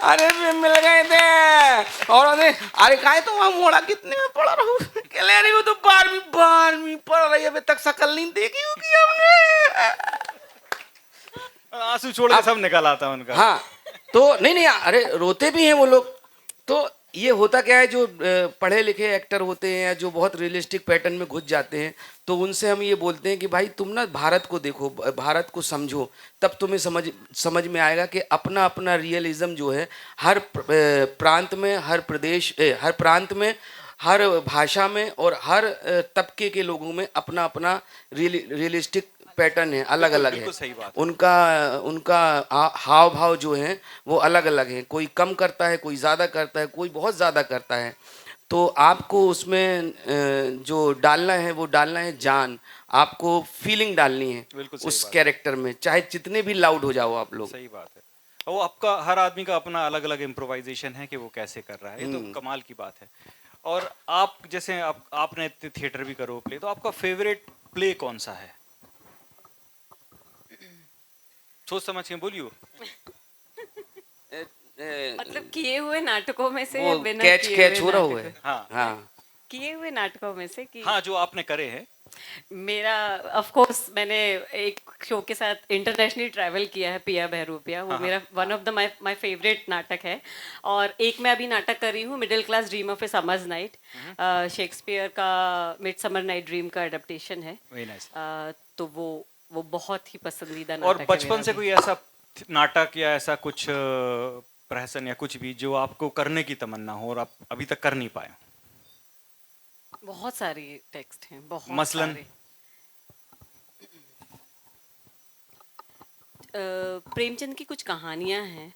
S2: अरे वे मिल गए थे और अरे काहे तो वहाँ मोड़ा कितने में पढ़ रहा हूँ, कहले अरे वो तो 12वीं पढ़ रही है, अभी तक शकल नहीं देखी होगी हमने।
S4: आंसू छोड़ के सब निकल आता है उनका।
S2: हाँ तो नहीं, अरे रोते भी हैं वो लोग। तो ये होता क्या है, जो पढ़े लिखे एक्टर होते हैं जो बहुत रियलिस्टिक पैटर्न में घुस जाते हैं, तो उनसे हम ये बोलते हैं कि भाई तुम ना भारत को देखो, भारत को समझो, तब तुम्हें समझ में आएगा कि अपना अपना रियलिज्म जो है हर प्रांत में, हर प्रदेश, हर प्रांत में, हर भाषा में और हर तबके के लोगों में अपना अपना रियलिस्टिक पैटर्न है, अलग अलग है।
S4: सही बात।
S2: उनका हाव भाव जो है वो अलग अलग है, कोई कम करता है, कोई ज़्यादा करता है, कोई बहुत ज़्यादा करता है। तो आपको उसमें जो डालना है वो डालना है जान, आपको फीलिंग डालनी है उस कैरेक्टर में, चाहे जितने भी लाउड हो जाओ आप लोग।
S4: सही बात है। वो आपका हर आदमी का अपना अलग अलग इम्प्रोवाइजेशन है कि वो कैसे कर रहा है, ये तो कमाल की बात है। और आप जैसे आपने थिएटर भी करो प्ले, तो आपका फेवरेट प्ले कौन सा है? सोच समझ के बोलियो।
S1: मतलब किए हुए नाटकों में से,
S2: वो
S1: बिना
S2: कैच
S1: किए
S2: कैच
S1: हुए
S2: हो रहा
S1: नाटकों-
S2: है।
S4: हाँ
S2: हाँ
S1: किए हुए नाटकों में से कि
S4: हाँ, जो आपने करे हैं।
S1: मेरा ऑफ कोर्स मैंने एक शो के साथ इंटरनेशनली ट्रैवल किया है, पिया बहरूपिया, वो मेरा one of the my favourite नाटक है। और एक मैं अभी नाटक कर रही हूँ, middle class dream of A summers night, Shakespeare का मिड समर नाइट ड्रीम का एडेप्टेशन है।
S4: Very nice.
S1: तो वो बहुत ही पसंदीदा नाटक
S4: और
S1: है
S4: बचपन
S1: मेरा
S4: से
S1: भी।
S4: कोई ऐसा नाटक या ऐसा कुछ प्रहसन या कुछ भी जो आपको करने की तमन्ना हो और आप अभी तक कर नहीं पाए?
S1: बहुत सारे टेक्स्ट हैं, बहुत
S4: मसलन?
S1: सारे। प्रेमचंद की कुछ कहानियां हैं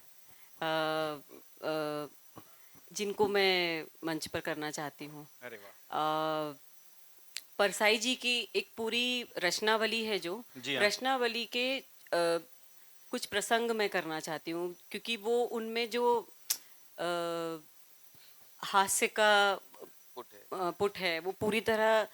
S1: जिनको मैं मंच पर करना चाहती हूँ।
S4: अरे वाह।
S1: परसाई जी की एक पूरी रचनावली है, जो
S4: जी हाँ।
S1: रचनावली के कुछ प्रसंग मैं करना चाहती हूँ, क्योंकि वो उनमें जो हास्य का पुट है वो पूरी तरह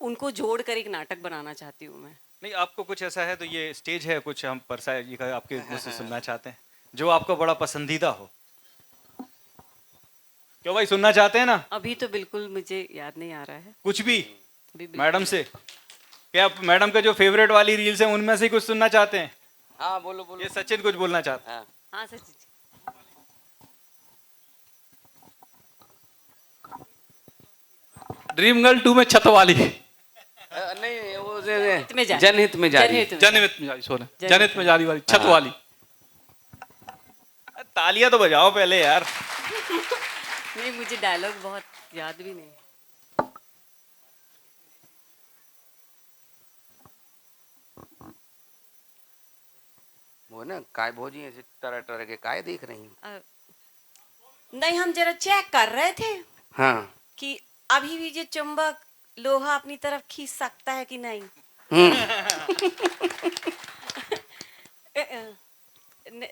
S1: उनको जोड़ कर एक नाटक बनाना चाहती हूँ मैं।
S4: नहीं, आपको कुछ ऐसा है तो ये स्टेज है, कुछ हम परसाई जी का आपके मुझसे सुनना चाहते हैं जो आपको बड़ा पसंदीदा हो। क्यों भाई, सुनना चाहते हैं ना?
S1: अभी तो बिल्कुल मुझे याद नहीं आ रहा है।
S4: कुछ भी
S1: अभी बिल्कुल-
S4: मैडम से, क्या आप मैडम के जो फेवरेट वाली रील्स हैं उनमें से ही कुछ सुनना चाहते हैं?
S2: हाँ बोलो बोलो।
S4: ये सचिन कुछ बोलना चाहता है।
S2: हाँ।
S1: हाँ सच जी।
S3: ड्रीम गर्ल 2 में छत वाली,
S2: नहीं वो
S1: में जारी।
S2: जनहित में जारी।
S1: जनहित में।
S3: जनहित में जारी, सोना
S1: जनहित
S3: जनहित में जारी वाली, छत
S2: हाँ।
S3: वाली।
S4: तालियां तो बजाओ पहले यार।
S1: नहीं, मुझे डायलॉग बहुत याद भी नहीं।
S2: वो ना काय भोजी ऐसे तरह तरह के काय देख रही हैं।
S1: नहीं, हम जरा चेक कर रहे थे
S2: हाँ।
S1: कि अभी भी जो चुंबक लोहा अपनी तरफ खींच सकता है कि नहीं। न-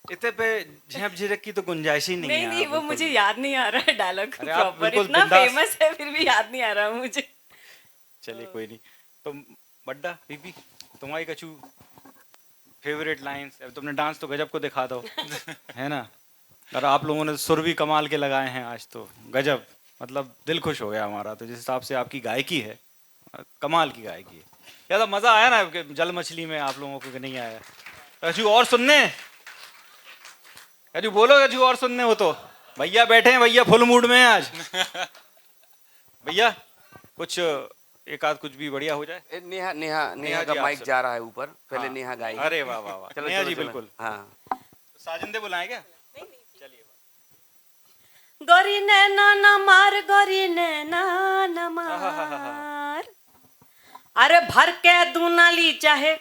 S4: इतने पे झेप झिझक की तो गुंजाइश ही नहीं
S1: नहीं
S4: है।
S1: नहीं, वो
S4: बिल्कुल।
S1: मुझे याद नहीं आ रहा है डायलॉग
S4: अरे आप
S1: प्रॉपर,
S4: बिल्कुल
S1: इतना
S4: बिंदास।
S1: फेमस है फिर भी याद नहीं आ रहा मुझे।
S4: चलिए कोई नहीं। तो बड्डा बीबी, तुम्हारी कछु फेवरेट लाइंस? तुमने डांस तो गजब को दिखा दो है ना। और आप लोगों ने सुर भी कमाल के लगाए हैं आज तो, गजब, मतलब दिल खुश हो गया हमारा। तो जिस हिसाब से आपकी गायकी है, कमाल की गायकी है। क्या तो मजा आया ना कि जल मछली में आप लोगों को कि नहीं आया? कछु और सुनने, कछु बोलो, कछु और सुनने हो तो। भैया बैठे हैं, भैया फुल मूड में हैं आज। भैया कुछ एक आध कुछ भी बढ़िया हो जाए।
S2: नेहा नेहा नेहा
S4: जी,
S2: का माइक
S4: आपसे।
S2: जा रहा है ऊपर, पहले
S4: हाँ।
S2: नेहा गाएगी।
S4: अरे वाह वाह वाह,
S2: चलो
S4: नेहा
S2: चलो
S4: जी
S2: चलो।
S4: बिल्कुल।
S2: हाँ।
S4: साजिंदे बुलाएं क्या?
S1: गोरी नैना न मार, गोरी नैना न मार, अरे भर के दूनाली चाहे,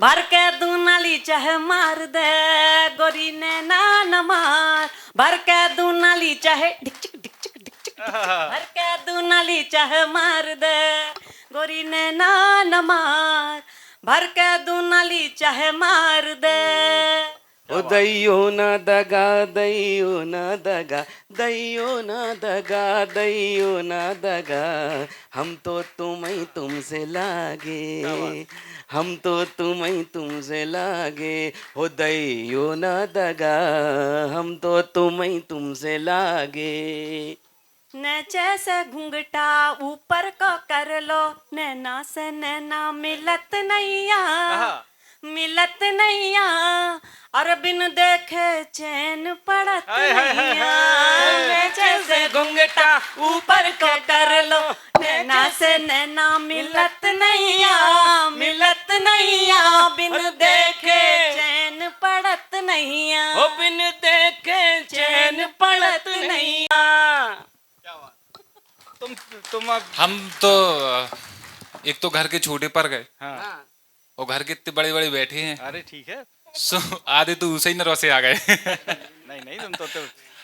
S1: भर के दूनाली चाहे मार दे, गोरी नैना न मार, भर के दूनाली चाहे डिक चिक डिक चिक डिक चिक, भर के दूनाली चाहे मार दे, गोरी नैना न मार, भर के दूनाली चाहे मार दे।
S2: ओ दैयो ना दगा, दैयो ना दगा, दैयो ना दगा, दैयो ना दगा, हम तो तुम्हें तुमसे लागे, हम तो तुम्हें तुमसे लागे, हो दैयो ना दगा, हम तो तुम्हें तुमसे लागे।
S1: नैचे से घुंघटा ऊपर को कर लो, नैना से नैना मिलत नैया, मिलत नैया, और बिन देखे चैन पड़त नैया। नैचे से घुंघटा ऊपर को कर लो, नैना से नैना मिलत नैया, मिलत नैया, बिन देखे चैन पड़त नैया,
S2: ओ बिन देखे चैन पड़त नैया।
S4: तुम अब
S3: हम तो एक तो घर के छोटे पर गए
S4: हाँ
S3: और घर के इतने बड़े बड़े बैठे हैं,
S4: अरे ठीक है
S3: सो आधे तो उसे ही नरवा से आ गए।
S4: नहीं नहीं तुम तो
S3: अब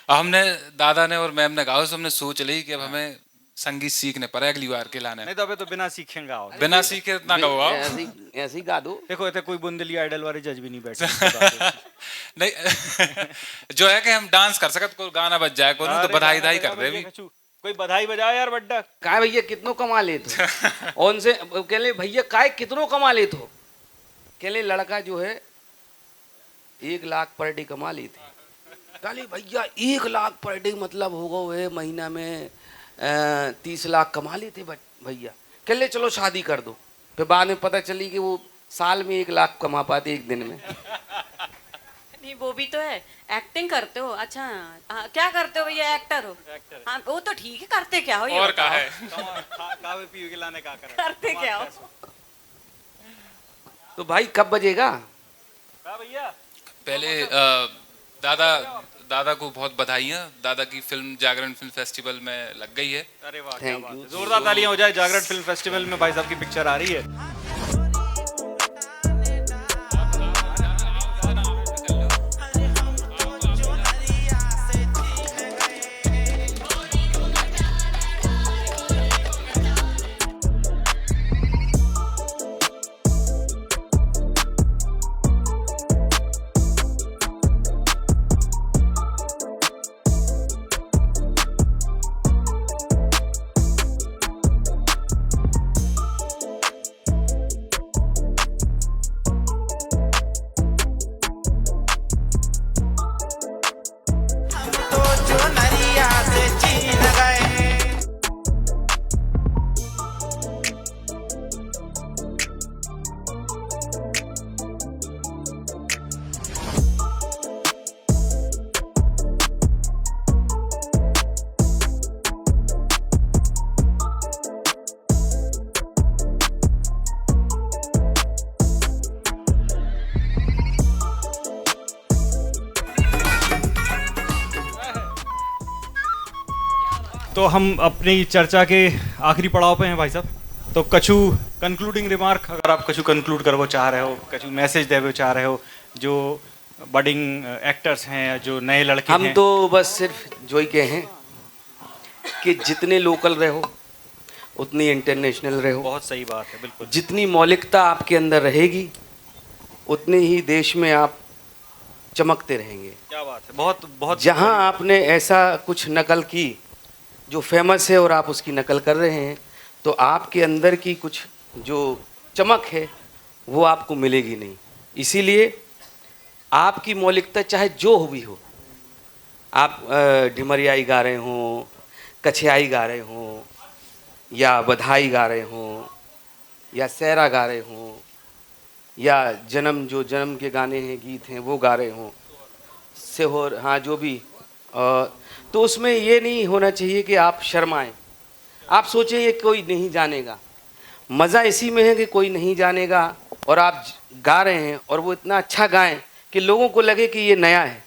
S3: हमने दादा ने और मैम ने कहा, तो हमने सोच ली कि अब हमें संगीत सीखने पर अगली बार के लाने,
S4: नहीं तो अबे तो बिना सीखेंगे आओ
S3: बिना सीखे इतना कहो आप।
S2: ऐसी ऐसी गा दो।
S4: देखो इतने कोई बुंदेली आइडल वाले जज भी नहीं बैठे
S3: नहीं जो है कि हम डांस कर सकते, कोई गाना बज जाए कोई तो बधाई धाई कर दे भी।
S4: कोई बधाई बजाओ यार बड्डा
S2: काय भैया कितनों कमा लेते हो? उनसे कहले भैया काय कितनों कमा लेते हो? कहले लड़का जो है 1 लाख पर डे कमा लेते। कहले भैया 1 लाख पर डे मतलब होगा वो महीना में 30 लाख कमा लेते भैया। कहले चलो शादी कर दो। फिर बाद में पता चली कि वो साल में 1 लाख कमा पाते एक दिन में।
S1: नहीं वो भी तो है, एक्टिंग करते हो। अच्छा हाँ, क्या करते हो भैया? एक्टर हो? हाँ वो तो ठीक है, करते क्या हो ये
S3: और
S1: बताओ?
S3: क्या है
S4: कावे पी के लाने का करा
S1: करते क्या हो?
S2: तो भाई कब बजेगा?
S4: भैया
S3: पहले दादा को बहुत बधाइयाँ। दादा की फिल्म जागरण फिल्म फेस्टिवल में लग गई है।
S4: अरे वाह
S2: Thank
S4: क्या बात
S2: you.
S4: है। जोरदार तालियां हो जाए जागरण फिल्म फेस्टिवल में भाई साहब की पिक्चर आ रही है। तो हम अपनी चर्चा के आखिरी पड़ाव पे हैं भाई साहब। तो कछु कंक्लूडिंग रिमार्क अगर आप कछु कंक्लूड करना चाह रहे हो, कछु मैसेज देना चाह रहे हो जो बडिंग एक्टर्स हैं, जो नए लड़के
S2: हम
S4: हैं।
S2: तो बस सिर्फ जो ही कहें कि जितने लोकल रहो उतनी इंटरनेशनल रहो।
S4: बहुत सही बात है, बिल्कुल।
S2: जितनी मौलिकता आपके अंदर रहेगी उतने ही देश में आप चमकते रहेंगे।
S4: क्या बात है, बहुत बहुत।
S2: जहां आपने ऐसा कुछ नकल की जो फेमस है और आप उसकी नकल कर रहे हैं, तो आपके अंदर की कुछ जो चमक है वो आपको मिलेगी नहीं। इसीलिए आपकी मौलिकता चाहे जो भी हो, आप ढिमरियाई गा रहे हों, कछियाई गा रहे हों, या बधाई गा रहे हों, या सैरा गा रहे हों, या जन्म के गाने हैं, गीत हैं वो गा रहे हों, सेहोर, हाँ जो भी, तो उसमें ये नहीं होना चाहिए कि आप शर्माएं। आप सोचें ये कोई नहीं जानेगा। मज़ा इसी में है कि कोई नहीं जानेगा और आप गा रहे हैं और वो इतना अच्छा गाएं कि लोगों को लगे कि ये नया है,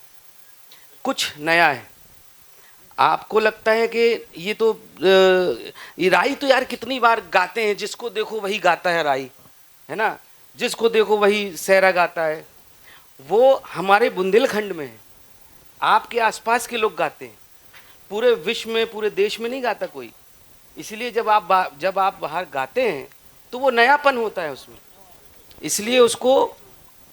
S2: कुछ नया है। आपको लगता है कि ये तो ये राई तो यार कितनी बार गाते हैं, जिसको देखो वही गाता है राई, है ना, जिसको देखो वही सैरा गाता है। वो हमारे बुंदेलखंड में है, आपके आसपास के लोग गाते हैं, पूरे विश्व में, पूरे देश में नहीं गाता कोई। इसलिए जब आप बाहर गाते हैं तो वो नयापन होता है उसमें। इसलिए उसको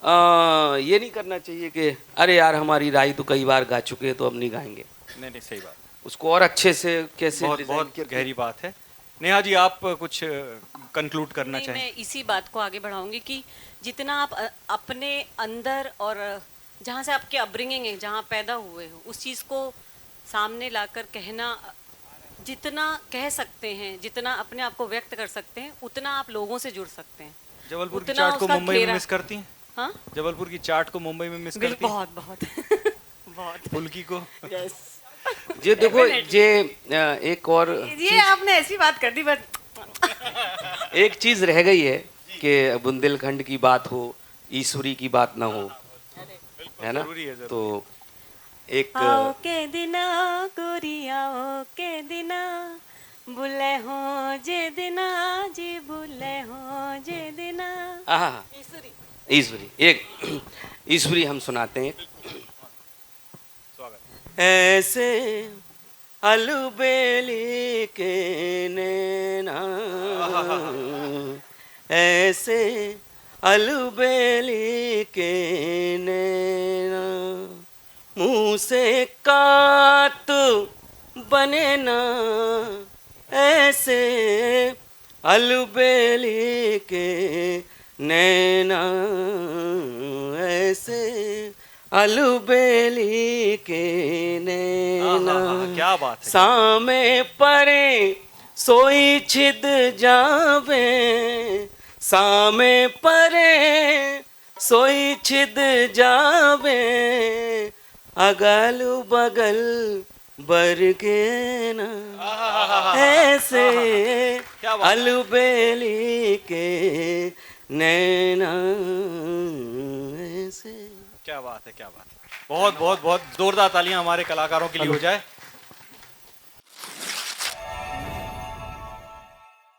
S2: ये नहीं करना चाहिए कि अरे यार हमारी राई तो कई बार गा चुके हैं तो अब नहीं गाएंगे।
S4: नहीं नहीं, सही बात।
S2: उसको और अच्छे से कैसे
S4: बहुत
S2: डिजाइन
S4: बहुत
S2: करके-
S4: गहरी बात है। नेहा जी, आप कुछ कंक्लूड करना
S1: नहीं,
S4: चाहें?
S1: मैं इसी बात को आगे बढ़ाऊंगी कि जितना आप अपने अंदर और जहाँ से आपके अपब्रिंगिंग है, जहाँ पैदा हुए हो, उस चीज़ को सामने लाकर कहना, जितना कह सकते हैं, जितना अपने आप को व्यक्त कर सकते हैं, उतना आप लोगों से जुड़ सकते हैं।
S4: जबलपुर की
S1: उतना
S4: चाट को
S1: उसका
S4: मुंबई में
S1: घेरा-
S4: मिस करती हैं?
S1: हाँ,
S4: जबलपुर की चाट को मुंबई में मिस करती हैं?
S1: बहुत बहुत बहुत।
S4: फुल्की को?
S1: यस,
S2: ये देखो ये एक और
S1: ये आपने ऐसी बात कर दी, बस
S2: एक चीज रह गई है कि बुंदेलखंड की बात हो, ईश्वरी की बात ना हो, है ना?
S4: जरूरी है, जरूरी
S2: तो एक
S1: आओ के दिना गोरिया, ओ के दिना बुले हो जे दिना जी, बुले हो जे दिना।
S2: आहा, ईश्वरी एक ईश्वरी हम सुनाते हैं। ऐसे अलबेली के नैना, ऐसे अलबेली के नैना, मुँह से कात बने ना, ऐसे अलबेली के नैना, ऐसे अलबेली के नैना,
S4: क्या बात है।
S2: सामे परे सोई छिद जावे, सामे परे सोई छिद जावे, अगल बगल बरगे ना, ऐसे
S4: क्या बात है।
S2: अलबेली के नैना, ऐसे।
S4: क्या बात है, क्या बात है। बहुत बहुत बहुत जोरदार तालियां हमारे कलाकारों के लिए हो जाए।